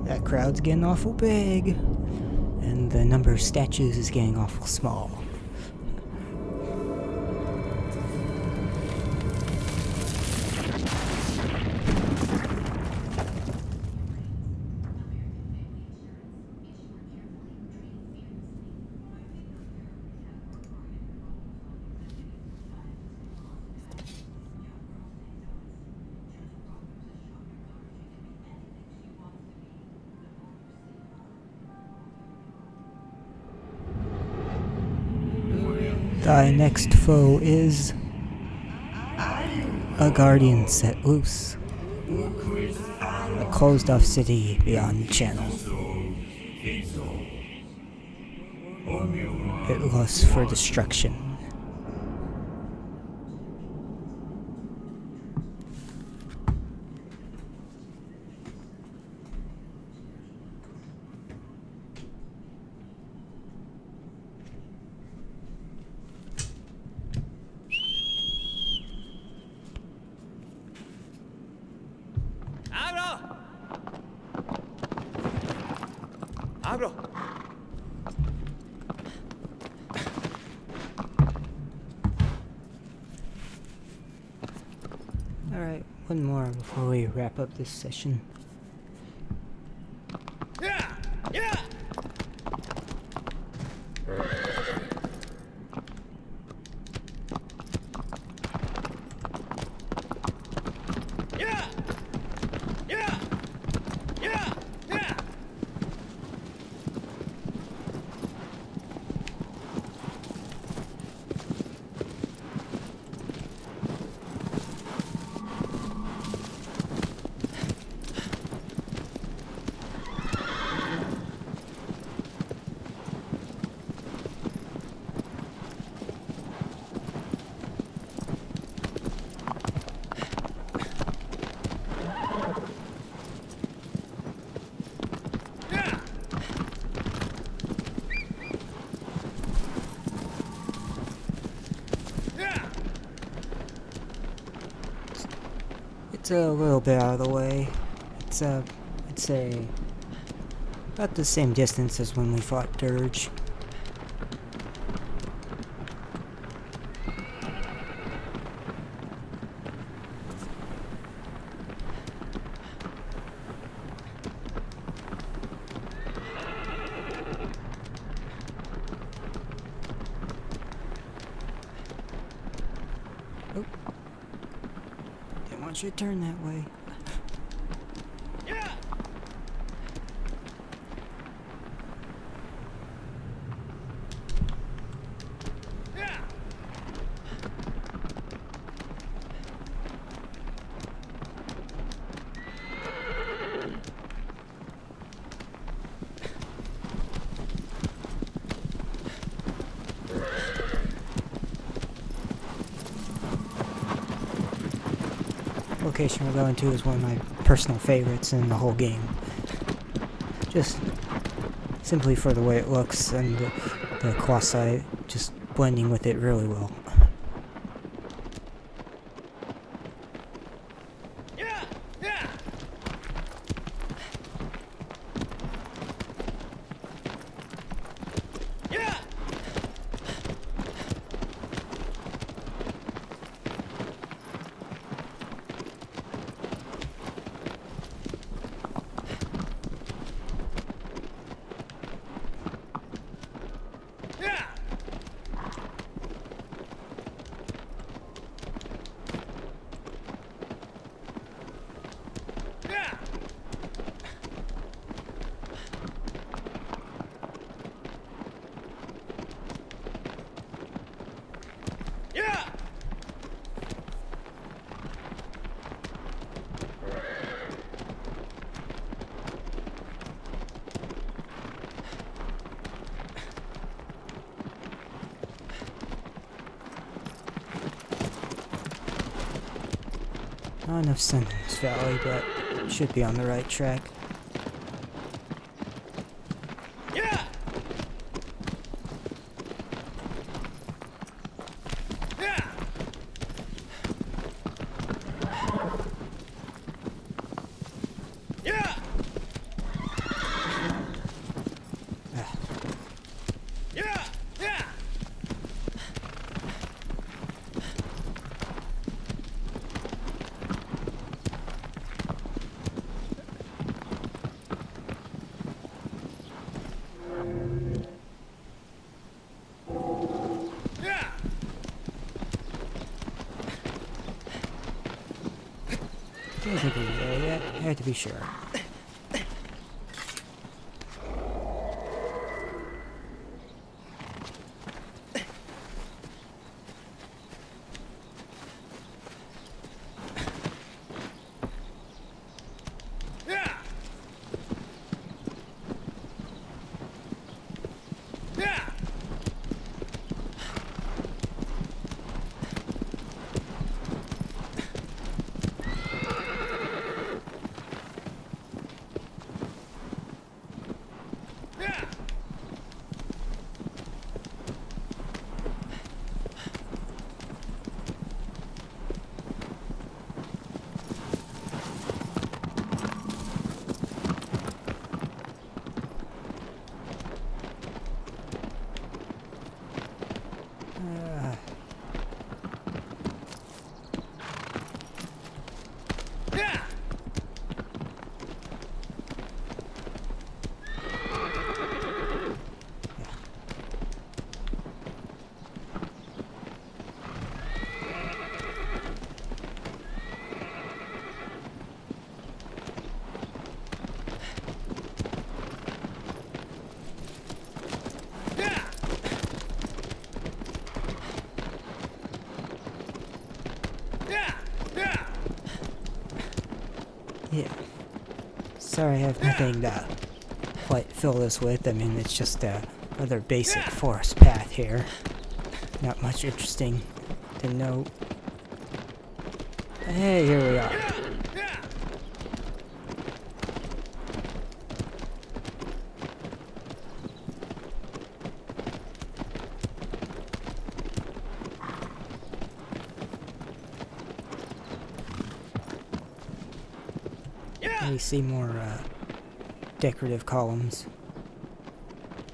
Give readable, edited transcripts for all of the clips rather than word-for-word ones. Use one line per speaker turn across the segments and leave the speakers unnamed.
That crowd's getting awful big, and the number of statues is getting awful small. Thy next foe is a guardian set loose. A closed off city beyond the channel. It lusts for destruction.
Abro.
Alright, one more before we wrap up this session.
Yeah! Yeah! Yeah! Yeah! Yeah! Yeah!
It's a little bit out of the way. It's about the same distance as when we fought Dirge. Oh. Didn't want you to turn that way.
Yeah! Yeah!
Location we're going to is one of my personal favorites in the whole game. Just simply for the way it looks and the Colossi just blending with it really well.
Yeah! Yeah! Yeah! Yeah!
Not enough sun in this valley, but should be on the right track.
Yeah! Yeah! Yeah! Yeah! Yeah! Yeah!
Didn't think we were there yet. I had to be sure.
Yeah! Yeah! Yeah!
Uh,
Yeah! Yeah! Yeah! Yeah!
yeah. Sorry, I have nothing to quite fill this with. I mean, it's just a rather basic forest path here. Not much interesting to note. Hey, here we are.
Yeah! Yeah! Yeah!
We see more decorative columns.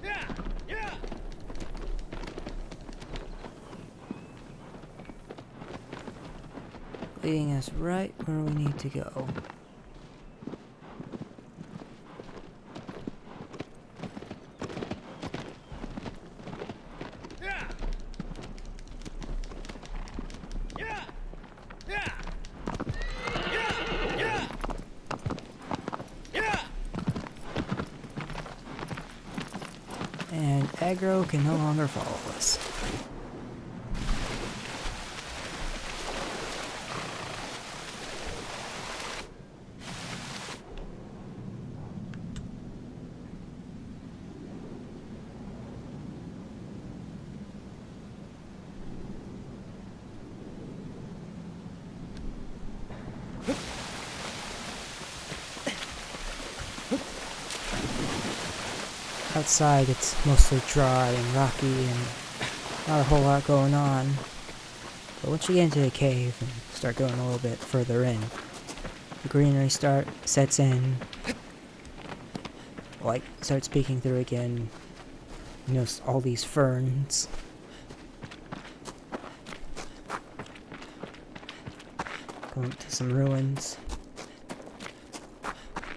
Yeah! Yeah!
Leading us right where we need to go.
Yeah! Yeah! Yeah! Yeah! Yeah! Yeah!
And aggro can no longer follow us. Outside it's mostly dry and rocky and not a whole lot going on. But once you get into the cave and start going a little bit further in, the greenery sets in. Light starts peeking through again. You notice all these ferns. Going to some ruins.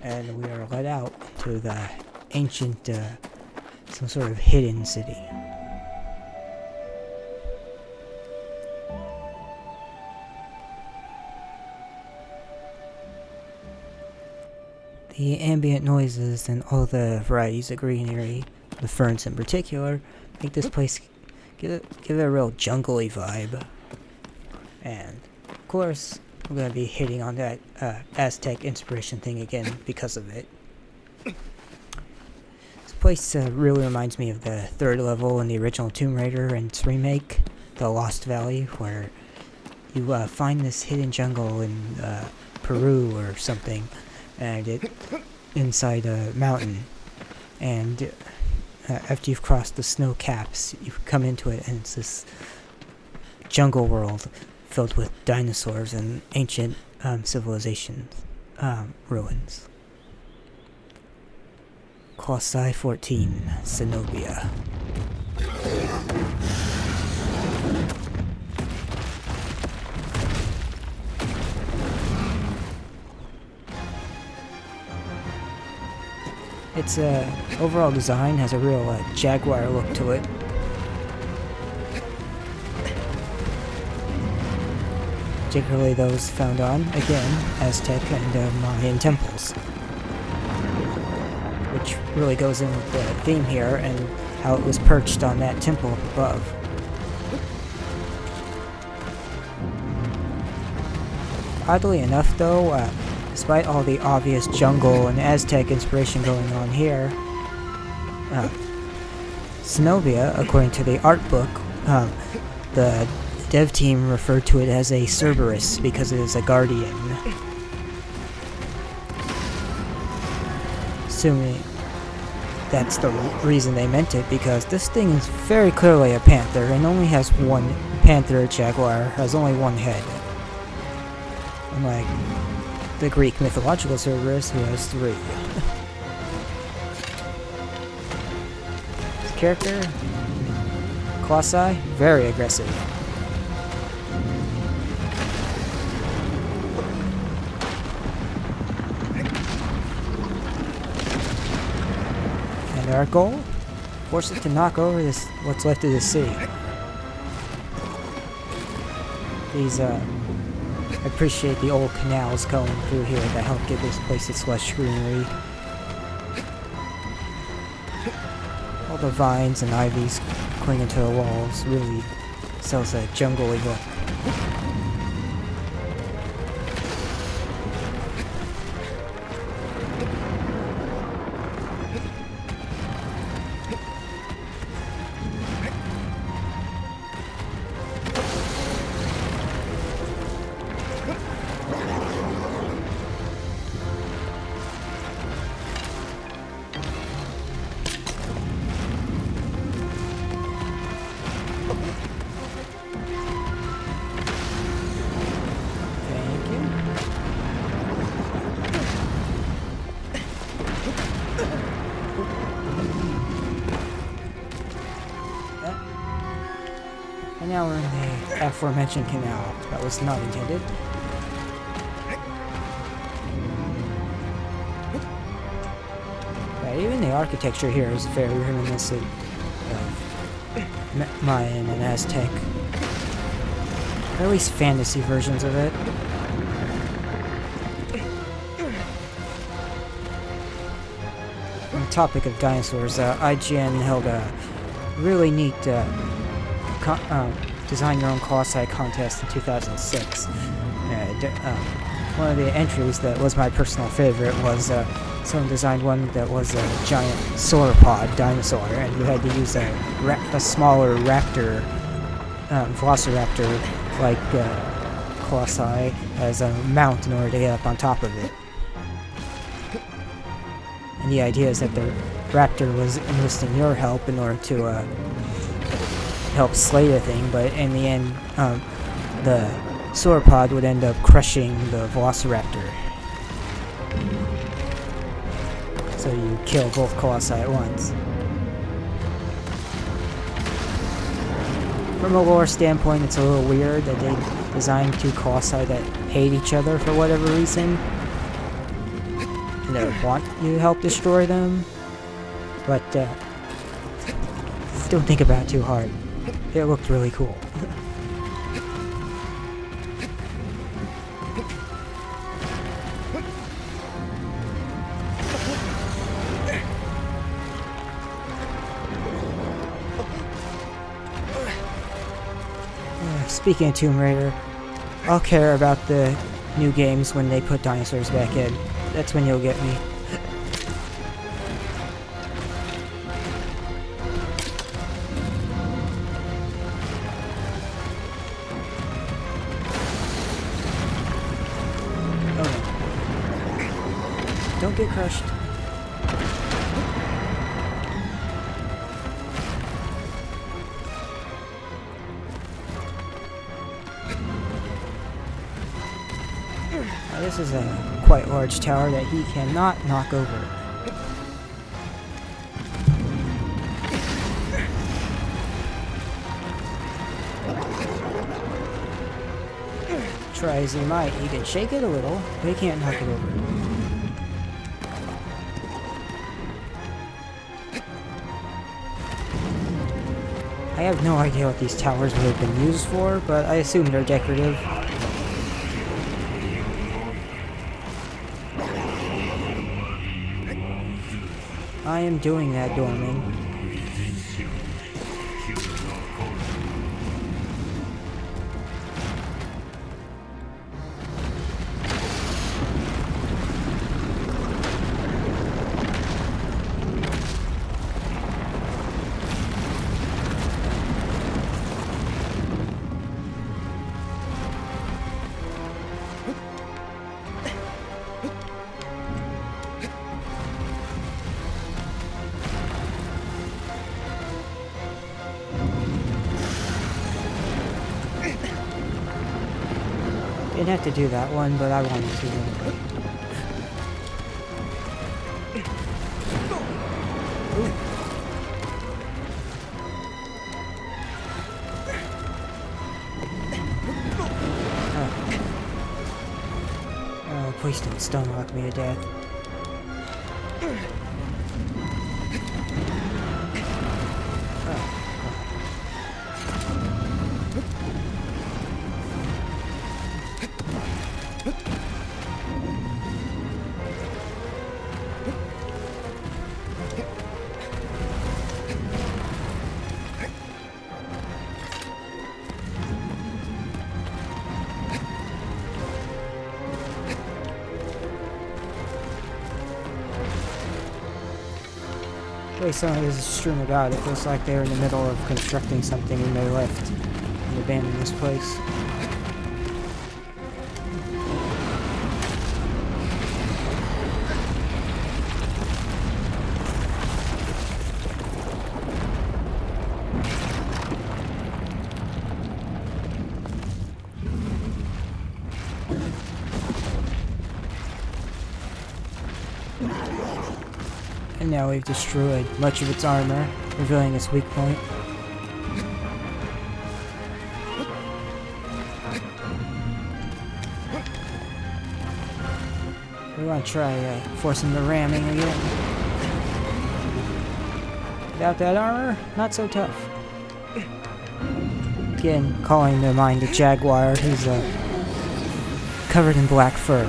And we are led out to the ancient, some sort of hidden city. The ambient noises and all the varieties of greenery, the ferns in particular, make this place give it a real jungly vibe. And, of course, I'm going to be hitting on that Aztec inspiration thing again because of it. This place really reminds me of the third level in the original Tomb Raider and its remake, the Lost Valley, where you find this hidden jungle in Peru or something, and it inside a mountain, and after you've crossed the snow caps, you come into it, and it's this jungle world filled with dinosaurs and ancient civilization ruins. Colossus 14, Zenobia. Its overall design has a real Jaguar look to it. Particularly those found on, again, Aztec and Mayan temples. Which really goes in with the theme here and how it was perched on that temple up above. Oddly enough though, despite all the obvious jungle and Aztec inspiration going on here, Zenobia, according to the art book, the dev team referred to it as a Cerberus because it is a guardian. Assuming that's the reason they meant it, because this thing is very clearly a panther and only has one panther. Jaguar has only one head. Unlike the Greek mythological Cerberus, who has 3. His character, Colossi, very aggressive. And our goal? Force it to knock over this what's left of the sea. These I appreciate the old canals going through here that help give this place its lush greenery. All the vines and ivies clinging to the walls really sells a jungle-y look. And now we're in the aforementioned canal. That was not intended. Yeah, even the architecture here is very reminiscent of Mayan and Aztec. Or at least fantasy versions of it. On the topic of dinosaurs, IGN held a really neat design your own Colossi contest in 2006. One of the entries that was my personal favorite was someone designed one that was a giant sauropod dinosaur, and you had to use a smaller raptor, velociraptor like Colossi as a mount in order to get up on top of it. And the idea is that the raptor was enlisting your help in order to help slay the thing, but in the end, the sauropod would end up crushing the velociraptor. So you kill both Colossi at once. From a lore standpoint, it's a little weird that they designed 2 Colossi that hate each other for whatever reason, and they want you to help destroy them, but don't think about it too hard. It looked really cool. Speaking of Tomb Raider, I'll care about the new games when they put dinosaurs back in. That's when you'll get me. Don't get crushed. Now, this is a quite large tower that he cannot knock over. Try as he might, he can shake it a little, but he can't knock it over. I have no idea what these towers would have been used for, but I assume they're decorative. I am doing that, Dorman. Didn't have to do that one, but I wanted to. Please don't stonerock me to death. The way some of this is strewn about, it feels like they're in the middle of constructing something when they left and abandoned this place. And now we've destroyed much of its armor, revealing its weak point. We want to try forcing the ramming again. Without that armor, not so tough. Again, calling to mind the jaguar, who's covered in black fur.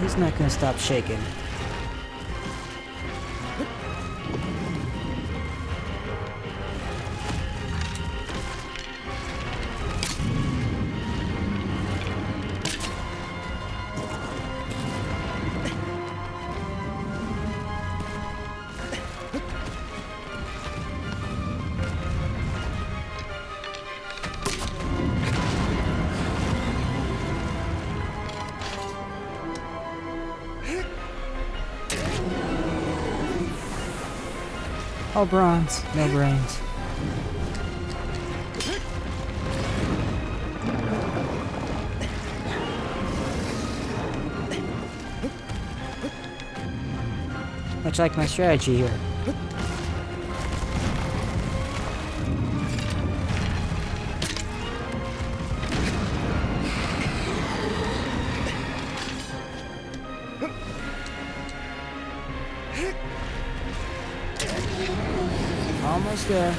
He's not gonna stop shaking. All bronze, no brains. Much like my strategy here. Almost there.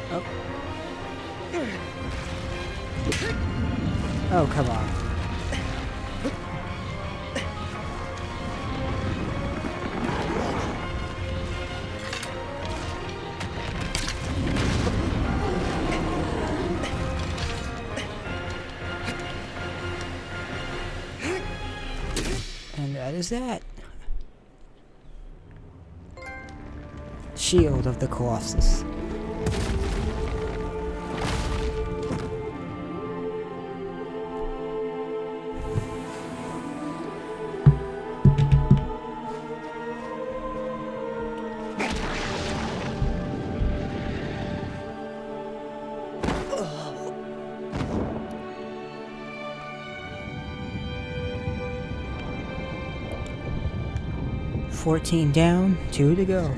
Oh. Oh, come on. And that is that. Shield of the Colossus. $14 down, 2 to go.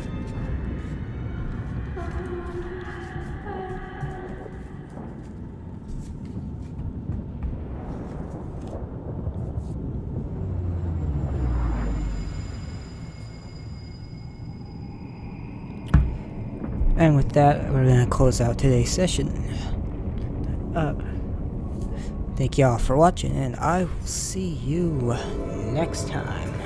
And with that, we're gonna close out today's session. Thank y'all for watching, and I will see you next time.